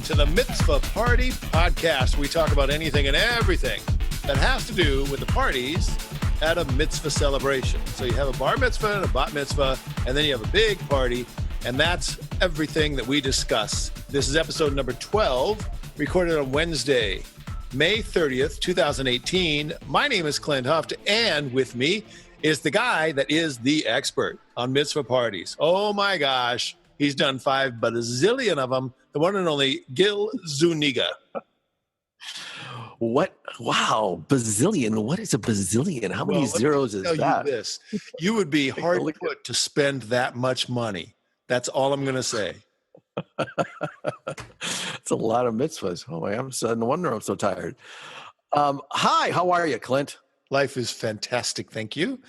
to the Mitzvah Party podcast. We talk about anything and everything that has to do with the parties at a mitzvah celebration. So you have a bar mitzvah and a bat mitzvah, and then you have a big party, and that's everything that we discuss. This is episode number 12, recorded on Wednesday, May 30th, 2018. My name is Clint Huft, and with me is the guy that is the expert on mitzvah parties. Oh my gosh, he's done 5 bazillion of them. The one and only Gil Zuniga. What? Wow, bazillion. What is a bazillion? How many zeros is that? You would be hard put to spend that much money. That's all I'm going to say. It's a lot of mitzvahs. Oh, no wonder I'm so tired. Hi, how are you, Clint? Life is fantastic, thank you.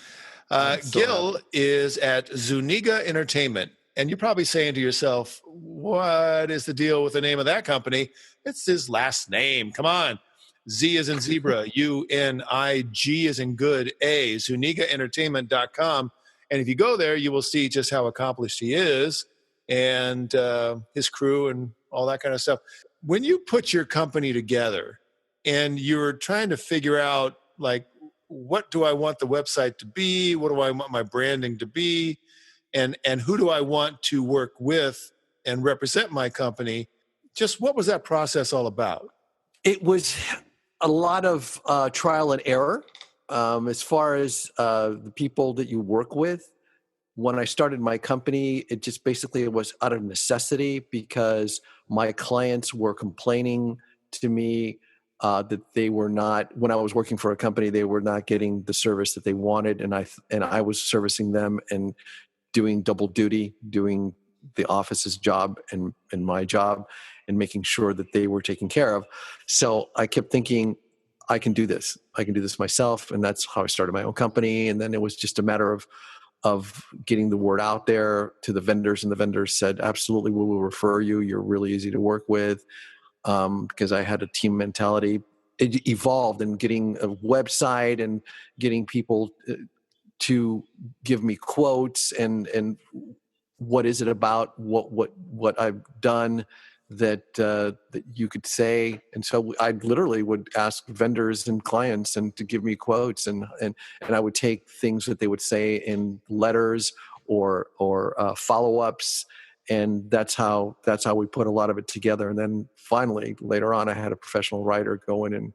Gil is at Zuniga Entertainment, and you're probably saying to yourself, what is the deal with the name of that company? It's his last name. Come on. Z is in zebra, U-N-I-G is in good, A, ZunigaEntertainment.com. And if you go there, you will see just how accomplished he is and his crew and all that kind of stuff. When you put your company together and you're trying to figure out, like, what do I want the website to be? What do I want my branding to be? And who do I want to work with and represent my company? Just what was that process all about? It was a lot of trial and error. As far as the people that you work with, when I started my company, it just basically was out of necessity because my clients were complaining to me that they were not, when I was working for a company, they were not getting the service that they wanted, and I was servicing them and doing double duty, doing the office's job and my job, and making sure that they were taken care of. So I kept thinking, I can do this. I can do this myself. And that's how I started my own company. And then it was just a matter of getting the word out there to the vendors. And the vendors said, absolutely, we will refer you. You're really easy to work with. Because I had a team mentality. It evolved in getting a website and getting people to give me quotes and what is it about what I've done that you could say. And so I literally would ask vendors and clients and to give me quotes, and I would take things that they would say in letters or follow-ups, and that's how we put a lot of it together. And then finally later on, I had a professional writer go in and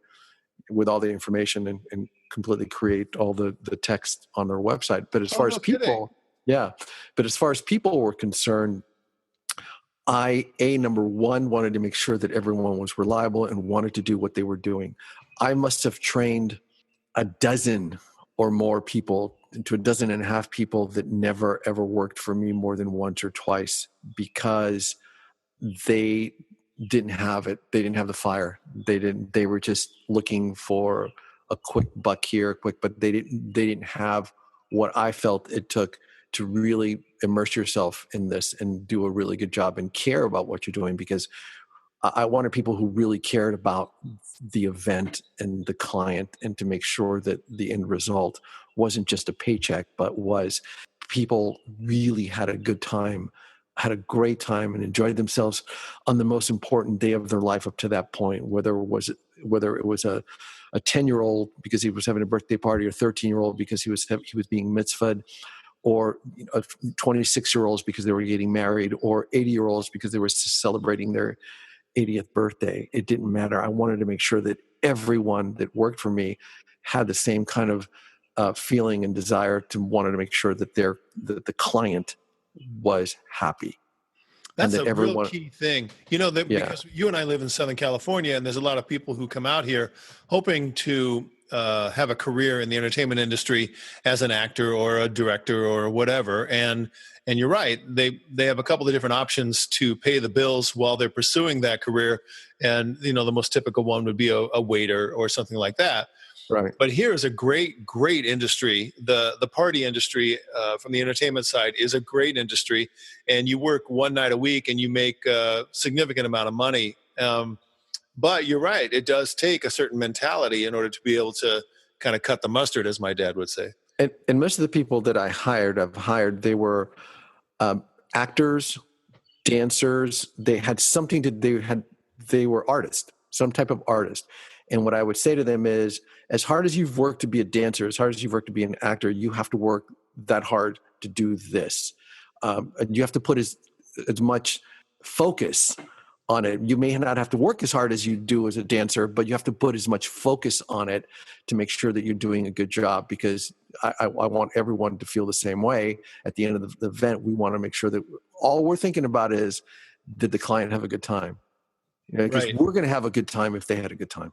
with all the information and completely create all the text on their website. But as far as people, but as far as people were concerned, number one, wanted to make sure that everyone was reliable and wanted to do what they were doing. I must have trained a dozen or more people, to a dozen and a half people that never ever worked for me more than once or twice because they didn't have it. They didn't have the fire. They were just looking for a quick buck here, but they didn't have what I felt it took to really immerse yourself in this and do a really good job and care about what you're doing, because I wanted people who really cared about the event and the client, and to make sure that the end result wasn't just a paycheck, but was people really had a good time, had a great time, and enjoyed themselves on the most important day of their life up to that point, whether it was a 10-year-old because he was having a birthday party, or 13-year-old because he was being mitzvahed, or 26-year-olds because they were getting married, or 80-year-olds because they were celebrating their 80th birthday. It didn't matter. I wanted to make sure that everyone that worked for me had the same kind of feeling and desire wanted to make sure that the client was happy. That's a real key thing. Because you and I live in Southern California, and there's a lot of people who come out here hoping to have a career in the entertainment industry as an actor or a director or whatever. And you're right. They have a couple of different options to pay the bills while they're pursuing that career. And, the most typical one would be a waiter or something like that. Right. But here is a great, great industry. The party industry from the entertainment side is a great industry. And you work one night a week and you make a significant amount of money. But you're right. It does take a certain mentality in order to be able to kind of cut the mustard, as my dad would say. And most of the people that I've hired, they were actors, dancers. They had they were artists, some type of artist. And what I would say to them is, as hard as you've worked to be a dancer, as hard as you've worked to be an actor, you have to work that hard to do this. And you have to put as much focus on it. You may not have to work as hard as you do as a dancer, but you have to put as much focus on it to make sure that you're doing a good job, because I want everyone to feel the same way. At the end of the event, we want to make sure that all we're thinking about is, did the client have a good time? Because we're going to have a good time if they had a good time.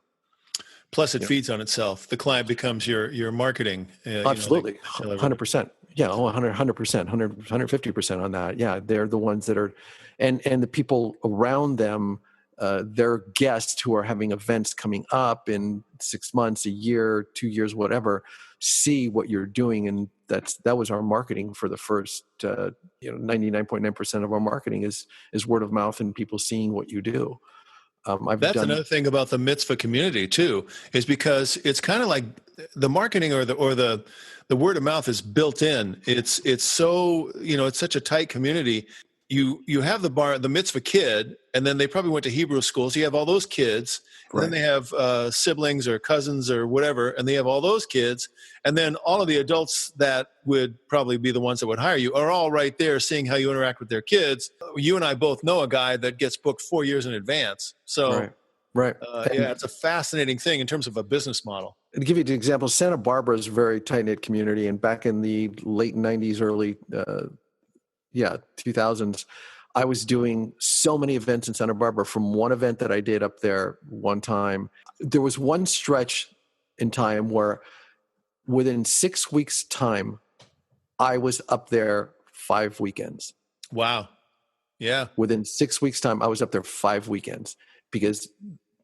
Plus, it feeds on itself. The client becomes your marketing. Absolutely. 100%. Yeah, 100%, 150% on that. Yeah, they're the ones that are, and the people around them, they're guests who are having events coming up in 6 months, a year, 2 years, whatever, see what you're doing. And that was our marketing for the first, 99.9% of our marketing is word of mouth and people seeing what you do. That's another thing about the mitzvah community too, is because it's kind of like the marketing or the word of mouth is built in. It's so, it's such a tight community. You have the mitzvah kid, and then they probably went to Hebrew school. So you have all those kids, and then they have siblings or cousins or whatever, and they have all those kids. And then all of the adults that would probably be the ones that would hire you are all right there seeing how you interact with their kids. You and I both know a guy that gets booked 4 years in advance. So right. It's a fascinating thing in terms of a business model. To give you an example, Santa Barbara is a very tight-knit community. And back in the late 90s, early 2000s, I was doing so many events in Santa Barbara. From one event that I did up there one time, there was one stretch in time where within 6 weeks' time, I was up there 5 weekends. Wow. Yeah. Within 6 weeks' time, I was up there 5 weekends because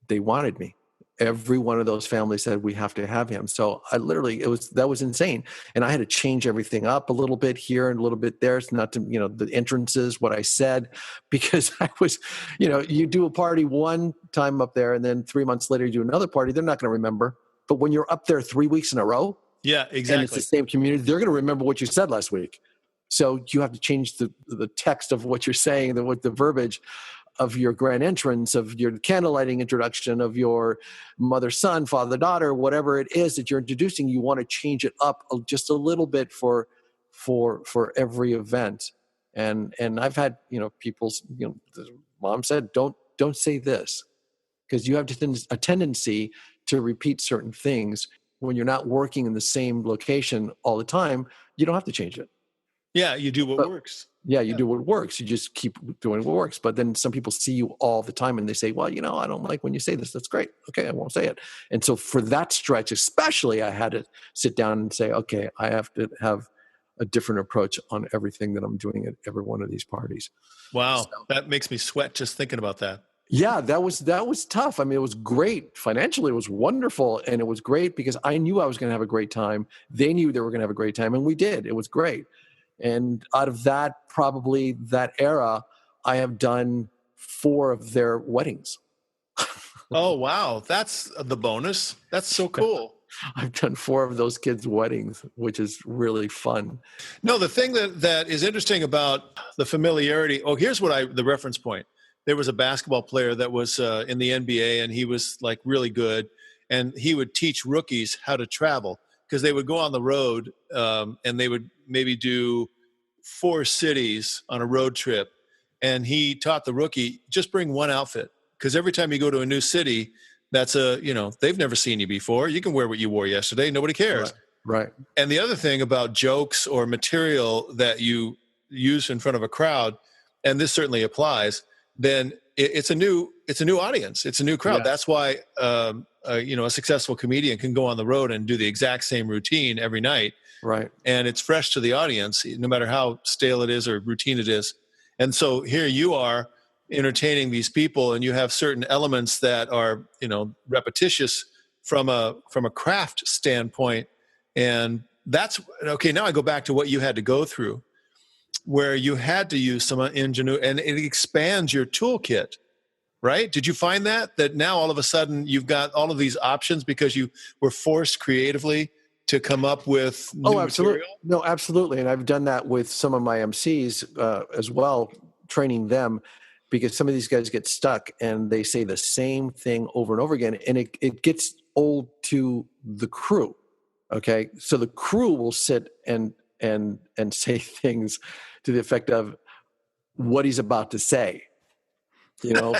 they wanted me. Every one of those families said, we have to have him. So that was insane. And I had to change everything up a little bit here and a little bit there. It's not to, the entrances, what I said, because I was, you do a party one time up there and then 3 months later you do another party, they're not going to remember. But when you're up there 3 weeks in a row, yeah, exactly, and it's the same community, they're going to remember what you said last week. So you have to change the text of what you're saying, the verbiage of your grand entrance, of your candlelighting introduction, of your mother-son, father-daughter, whatever it is that you're introducing. You want to change it up just a little bit for every event. And I've had, people's, mom said, don't say this, because you have a tendency to repeat certain things. When you're not working in the same location all the time, you don't have to change it. Yeah, you do what works. Yeah, you do what works. You just keep doing what works. But then some people see you all the time and they say, well, I don't like when you say this. That's great. Okay, I won't say it. And so for that stretch, especially, I had to sit down and say, okay, I have to have a different approach on everything that I'm doing at every one of these parties. Wow, so, that makes me sweat just thinking about that. Yeah, that was tough. I mean, it was great. Financially, it was wonderful. And it was great because I knew I was going to have a great time. They knew they were going to have a great time. And we did. It was great. And out of probably that era, I have done 4 of their weddings. Oh, wow. That's the bonus. That's so cool. I've done 4 of those kids' weddings, which is really fun. No, the thing that is interesting about the familiarity. Oh, here's the reference point. There was a basketball player that was in the NBA, and he was like really good. And he would teach rookies how to travel, because they would go on the road and they would maybe do 4 cities on a road trip. And he taught the rookie, just bring one outfit, because every time you go to a new city, that's they've never seen you before. You can wear what you wore yesterday. Nobody cares. Right. And the other thing about jokes or material that you use in front of a crowd, and this certainly applies, then it's a new audience. It's a new crowd. Yeah. That's why, a successful comedian can go on the road and do the exact same routine every night. Right. And it's fresh to the audience, no matter how stale it is or routine it is. And so here you are entertaining these people, and you have certain elements that are, repetitious from a craft standpoint. And that's okay. Now I go back to what you had to go through, where you had to use some ingenuity, and it expands your toolkit, right? Did you find that now all of a sudden you've got all of these options because you were forced creatively to come up with new absolutely. material? No, absolutely. And I've done that with some of my MCs as well, training them. because some of these guys get stuck and they say the same thing over and over again, and it gets old to the crew. Okay, so the crew will sit and say things to the effect of what he's about to say. So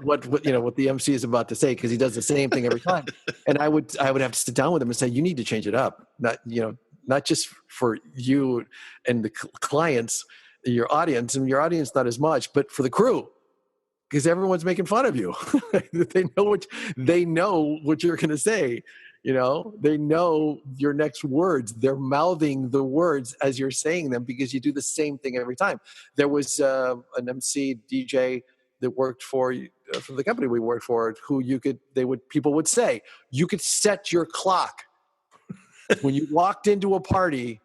what the MC is about to say, because he does the same thing every time. And I would have to sit down with him and say, you need to change it up. Not just for you and the clients, your audience, and your audience not as much, but for the crew, because everyone's making fun of you. They know what you're going to say. They know your next words. They're mouthing the words as you're saying them because you do the same thing every time. There was an MC DJ that worked for the company we worked for, who people would say, you could set your clock. When you walked into a party,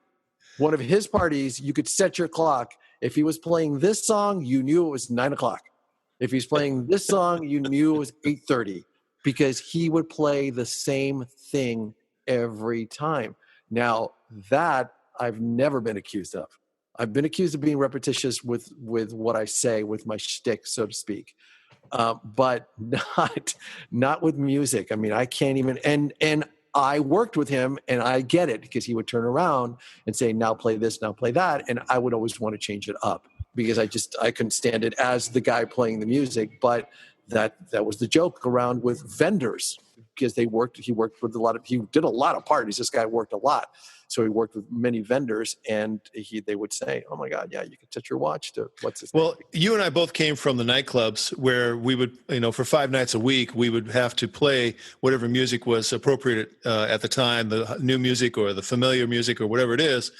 one of his parties, you could set your clock. If he was playing this song, you knew it was 9:00. If he's playing this song, you knew it was 8:30, because he would play the same thing every time. Now, that I've never been accused of. I've been accused of being repetitious with what I say, with my shtick, so to speak, but not with music. I mean, I can't even. And I worked with him, and I get it, because he would turn around and say, "Now play this, now play that," and I would always want to change it up because I couldn't stand it as the guy playing the music. But that was the joke around with vendors, because he worked with he did a lot of parties. This guy worked a lot. So he worked with many vendors, and they would say, "Oh my God, yeah, you can set your watch to what's his name?" Well, you and I both came from the nightclubs where we would, for 5 nights a week, we would have to play whatever music was appropriate at the time, the new music or the familiar music or whatever it is.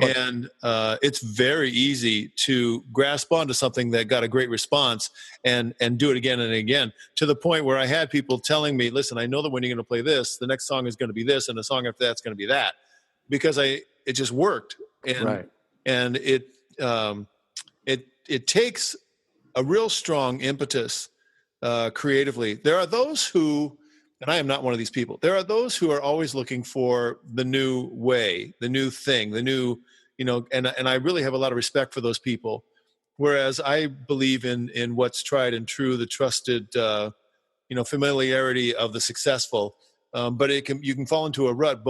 And it's very easy to grasp onto something that got a great response and do it again and again, to the point where I had people telling me, "Listen, I know that when you're going to play this, the next song is going to be this, and the song after that's going to be that." Because it just worked, and it takes a real strong impetus creatively. There are those who, and I am not one of these people, there are those who are always looking for the new way, the new thing, the new, and I really have a lot of respect for those people. Whereas I believe in what's tried and true, the trusted, familiarity of the successful. But you can fall into a rut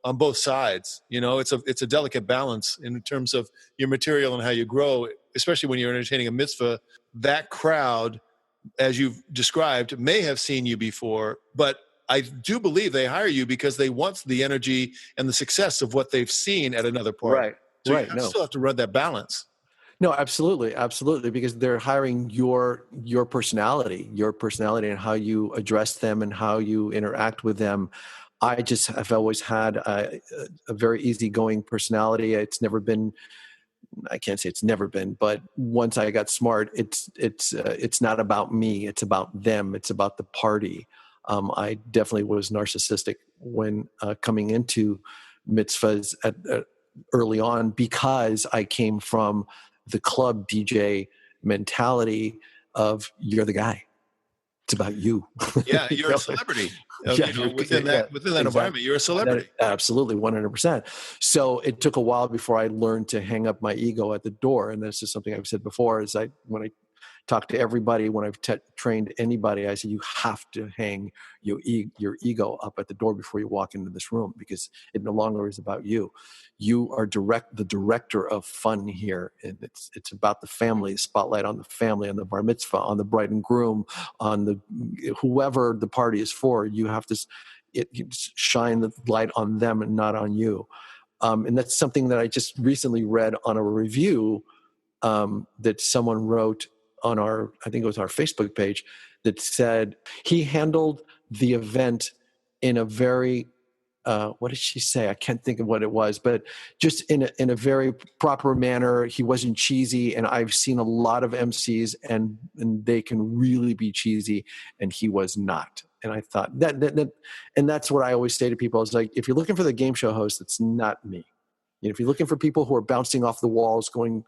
on both sides. It's a delicate balance in terms of your material and how you grow, especially when you're entertaining a mitzvah. That crowd, as you've described, may have seen you before, but I do believe they hire you because they want the energy and the success of what they've seen at another party. Right. So you still have to run that balance. No, absolutely, because they're hiring your personality, and how you address them and how you interact with them. I just have always had a very easygoing personality. It's never been, I can't say it's never been, but once I got smart, it's not about me. It's about them. It's about the party. I definitely was narcissistic when coming into mitzvahs early on, because I came from the club DJ mentality of you're the guy. It's about you. Yeah, you're a celebrity. Within that environment, you're a celebrity. Absolutely, 100%. So it took a while before I learned to hang up my ego at the door. And this is something I've said before, is when I talk to everybody, when I've trained anybody, I say you have to hang your ego up at the door before you walk into this room, because it no longer is about you. You are the director of fun here, and it's about the family. Spotlight on the family, on the bar mitzvah, on the bride and groom, on the whoever the party is for. You have to shine the light on them and not on you. And that's something that I just recently read on a review that someone wrote on I think it was our Facebook page, that said he handled the event in a very, what did she say? I can't think of what it was, but just in a very proper manner. He wasn't cheesy, and I've seen a lot of MCs and they can really be cheesy, and he was not. And I thought that and that's what I always say to people. Is like, if you're looking for the game show host, it's not me. If you're looking for people who are bouncing off the walls, going,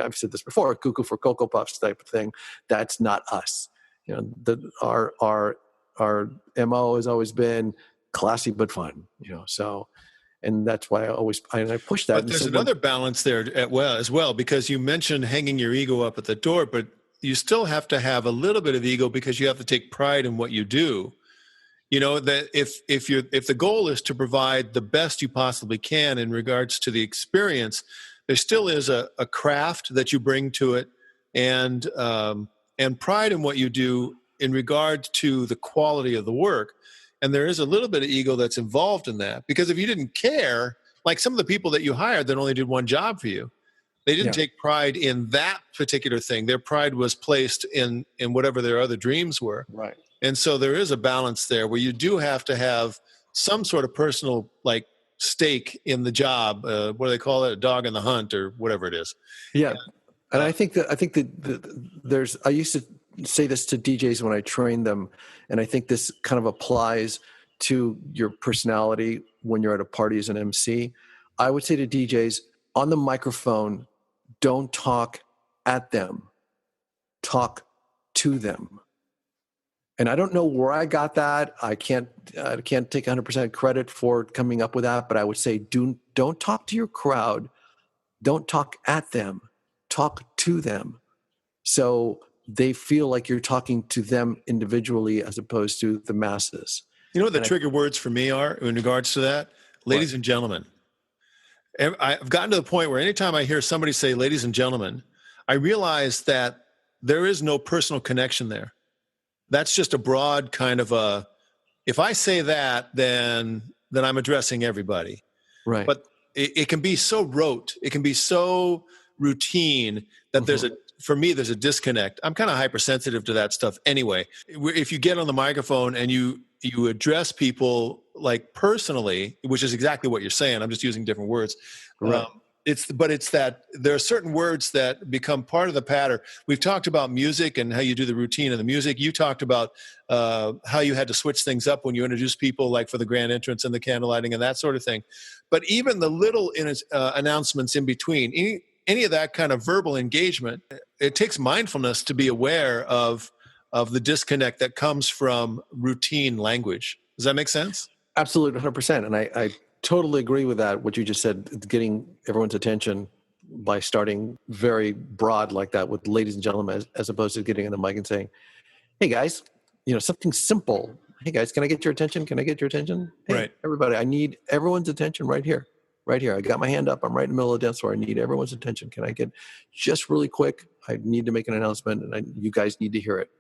I've said this before, cuckoo for Cocoa Puffs type of thing, that's not us. Our MO has always been classy but fun. So, and that's why I push that. But there's another balance there as well, because you mentioned hanging your ego up at the door, but you still have to have a little bit of ego because you have to take pride in what you do. You know, that if the goal is to provide the best you possibly can in regards to the experience, there still is a craft that you bring to it, and pride in what you do in regard to the quality of the work. And there is a little bit of ego that's involved in that, because if you didn't care, like some of the people that you hired that only did one job for you, they didn't take pride in that particular thing. Their pride was placed in whatever their other dreams were. Right. And so there is a balance there where you do have to have some sort of personal like stake in the job. What do they call it? A dog in the hunt or whatever it is. Yeah. And I think that there's, I used to say this to DJs when I trained them, and I think this kind of applies to your personality when you're at a party as an MC. I would say to DJs on the microphone, don't talk at them, talk to them. And I don't know where I got that. I can't take 100% credit for coming up with that, but I would say don't talk to your crowd. Don't talk at them. Talk to them. So they feel like you're talking to them individually as opposed to the masses. You know what the trigger words for me are in regards to that? Ladies and gentlemen. I've gotten to the point where anytime I hear somebody say ladies and gentlemen, I realize that there is no personal connection there. That's just a broad kind of if I say that, then I'm addressing everybody. Right. But it can be so rote. It can be so routine that for me, there's a disconnect. I'm kind of hypersensitive to that stuff anyway. If you get on the microphone and you address people like personally, which is exactly what you're saying, I'm just using different words. Right. It's that there are certain words that become part of the pattern. We've talked about music and how you do the routine of the music. You talked about how you had to switch things up when you introduce people, like for the grand entrance and the candle lighting and that sort of thing. But even the little announcements in between, any of that kind of verbal engagement, it takes mindfulness to be aware of the disconnect that comes from routine language. Does that make sense? Absolutely, 100%. And I totally agree with that, what you just said, getting everyone's attention by starting very broad like that with ladies and gentlemen, as opposed to getting in the mic and saying, hey guys, something simple. Hey guys, can I get your attention? Can I get your attention? Hey, right. Everybody, I need everyone's attention right here. Right here. I got my hand up. I'm right in the middle of the dance floor. I need everyone's attention. Can I get just really quick? I need to make an announcement, and you guys need to hear it.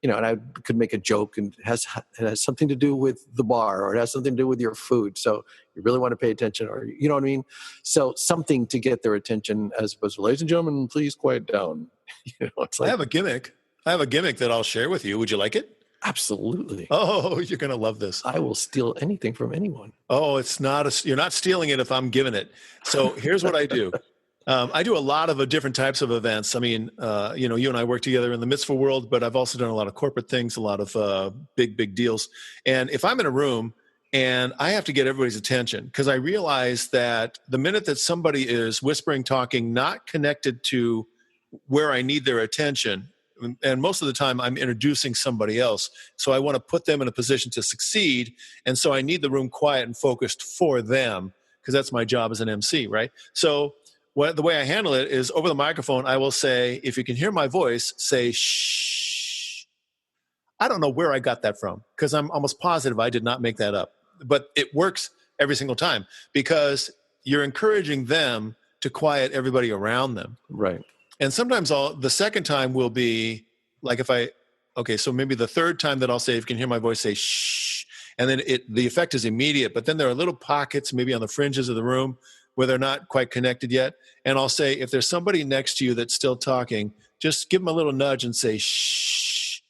And I could make a joke, and it has something to do with the bar, or it has something to do with your food. So you really want to pay attention, or you know what I mean? So something to get their attention, as opposed to, ladies and gentlemen, please quiet down. It's like, I have a gimmick that I'll share with you. Would you like it? Absolutely. Oh, you're going to love this. I will steal anything from anyone. Oh, you're not stealing it if I'm giving it. So here's what I do. I do a lot of different types of events. I mean, you and I work together in the Mitzvah world, but I've also done a lot of corporate things, a lot of big deals. And if I'm in a room and I have to get everybody's attention, because I realize that the minute that somebody is whispering, talking, not connected to where I need their attention, and most of the time I'm introducing somebody else. So I want to put them in a position to succeed. And so I need the room quiet and focused for them, because that's my job as an MC, right? So the way I handle it is over the microphone, I will say, if you can hear my voice, say, shh. I don't know where I got that from, because I'm almost positive I did not make that up. But it works every single time, because you're encouraging them to quiet everybody around them. Right. And sometimes the second time will be like so maybe the third time that I'll say, if you can hear my voice, say shh. And then the effect is immediate. But then there are little pockets maybe on the fringes of the room where they're not quite connected yet. And I'll say, if there's somebody next to you that's still talking, just give them a little nudge and say shh.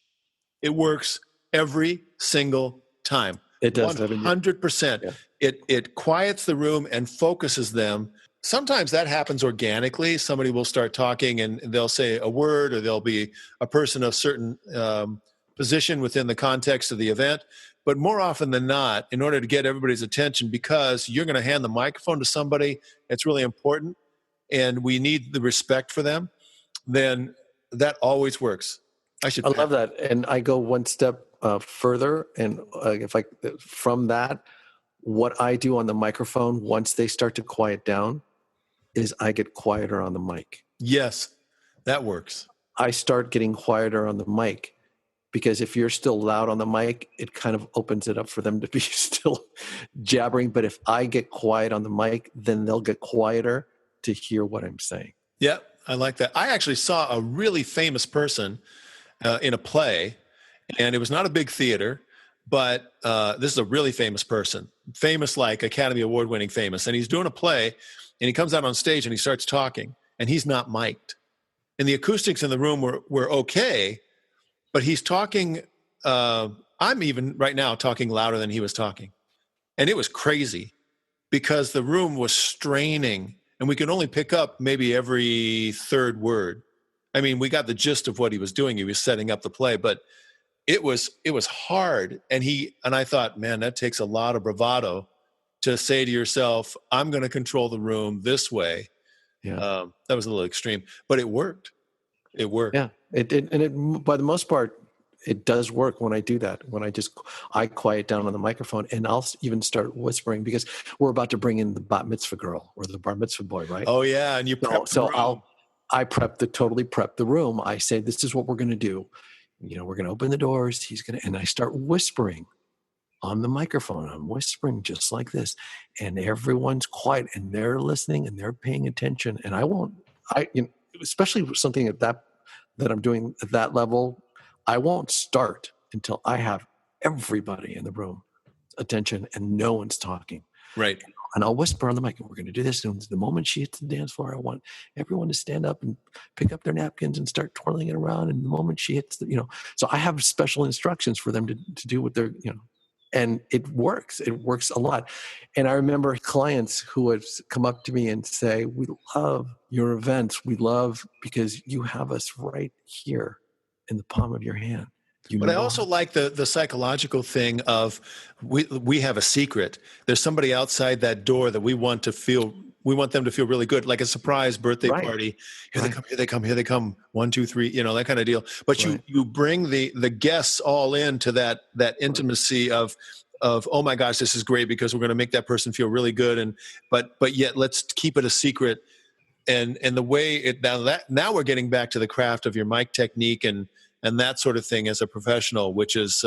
It works every single time. It does. 100%. Yeah. It quiets the room and focuses them. Sometimes that happens organically. Somebody will start talking and they'll say a word, or there'll be a person of certain position within the context of the event. But more often than not, in order to get everybody's attention, because you're going to hand the microphone to somebody, it's really important, and we need the respect for them, then that always works. I love that. And I go one step further. And from that, what I do on the microphone, once they start to quiet down, is I get quieter on the mic. Yes, that works. I start getting quieter on the mic, because if you're still loud on the mic, it kind of opens it up for them to be still jabbering. But if I get quiet on the mic, then they'll get quieter to hear what I'm saying. Yeah, I like that. I actually saw a really famous person in a play, and it was not a big theater, but this is a really famous person, famous like Academy Award winning famous. And he's doing a play, and he comes out on stage and he starts talking, and he's not mic'd. And the acoustics in the room were okay, but he's talking. I'm even right now talking louder than he was talking. And it was crazy because the room was straining, and we could only pick up maybe every third word. I mean, we got the gist of what he was doing. He was setting up the play, but it was hard. And I thought, man, that takes a lot of bravado to say to yourself, I'm going to control the room this way. Yeah. That was a little extreme, but it worked. It worked. Yeah. It by the most part, it does work when I do that. When I quiet down on the microphone, and I'll even start whispering, because we're about to bring in the bat mitzvah girl or the bar mitzvah boy, right? Oh yeah. And you prep the room. I totally prep the room. I say, this is what we're going to do. We're going to open the doors. And I start whispering on the microphone. I'm whispering just like this, and everyone's quiet, and they're listening, and they're paying attention. And especially with something that I'm doing at that level, I won't start until I have everybody in the room attention and no one's talking. Right. And I'll whisper on the mic, and we're going to do this. And the moment she hits the dance floor, I want everyone to stand up and pick up their napkins and start twirling it around. And the moment she hits so I have special instructions for them to do what they're, and it works. It works a lot. And I remember clients who would come up to me and say, we love your events. We love, because you have us right here in the palm of your hand. But I also like the psychological thing of we have a secret. There's somebody outside that door that we want them to feel really good, like a surprise birthday party. Here they come. 1, 2, 3, that kind of deal. But you bring the guests all into that intimacy of oh my gosh, this is great because we're going to make that person feel really good, but yet let's keep it a secret. And the way now we're getting back to the craft of your mic technique and that sort of thing as a professional, which is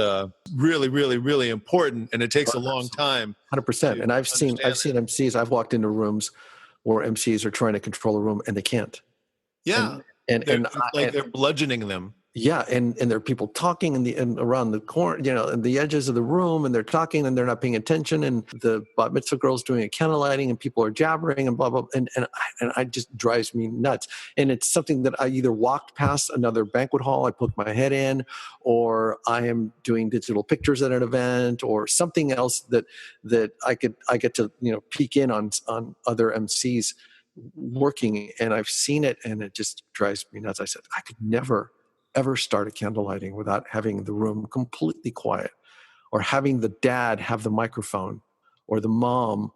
really, really, really important, and it takes a long time. 100%. And I've seen MCs. I've walked into rooms where MCs are trying to control a room and they can't. Yeah, and they're bludgeoning them. Yeah, and there are people talking in around the corner, in the edges of the room, and they're talking and they're not paying attention. And the bat mitzvah girl's doing a candle lighting, and people are jabbering and blah blah. And I just drives me nuts. And it's something that I either walked past another banquet hall, I poked my head in, or I am doing digital pictures at an event, or something else that I get to peek in on other MCs working, and I've seen it, and it just drives me nuts. I said I could never ever start a candle lighting without having the room completely quiet, or having the dad have the microphone, or the mom,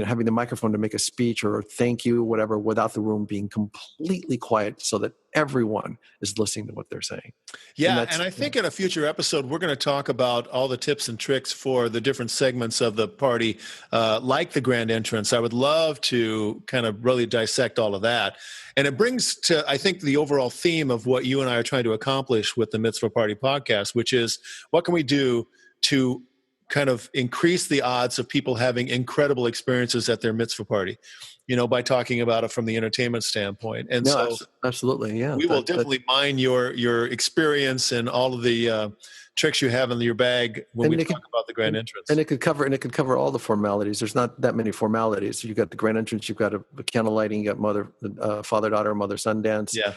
having the microphone to make a speech or thank you, whatever, without the room being completely quiet so that everyone is listening to what they're saying. Yeah, and I think in a future episode, we're going to talk about all the tips and tricks for the different segments of the party, like the grand entrance. I would love to kind of really dissect all of that. And it brings to, I think, the overall theme of what you and I are trying to accomplish with the Mitzvah Party podcast, which is what can we do to kind of increase the odds of people having incredible experiences at their mitzvah party, by talking about it from the entertainment standpoint. And absolutely. Yeah. We will definitely mine your experience and all of the tricks you have in your bag when we talk about the grand entrance. And it could cover all the formalities. There's not that many formalities. You've got the grand entrance, you've got a candle lighting, you got father-daughter, mother-son dance. Yeah.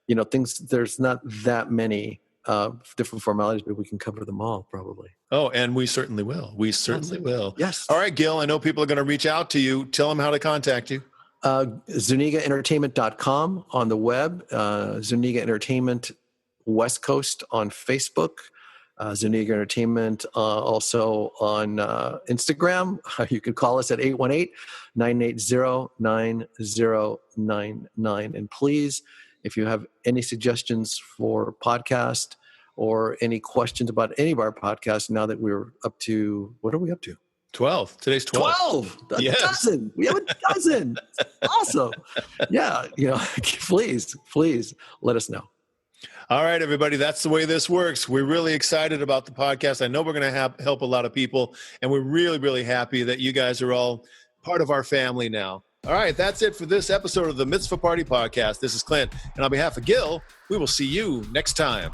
There's not that many different formalities, but we can cover them all probably. Oh, and we certainly will. We certainly will. Yes. All right, Gil, I know people are going to reach out to you. Tell them how to contact you. ZunigaEntertainment.com on the web, Zuniga Entertainment West Coast on Facebook, Zuniga Entertainment also on Instagram. You can call us at 818-980-9099. And please, if you have any suggestions for podcast or any questions about any of our podcasts, now that we're up to, what are we up to? 12. Today's 12. A dozen. We have a dozen. Awesome. Yeah. Please let us know. All right, everybody, that's the way this works. We're really excited about the podcast. I know we're going to help a lot of people, and we're really, really happy that you guys are all part of our family now. All right, that's it for this episode of the Mitzvah Party podcast. This is Clint, and on behalf of Gil, we will see you next time.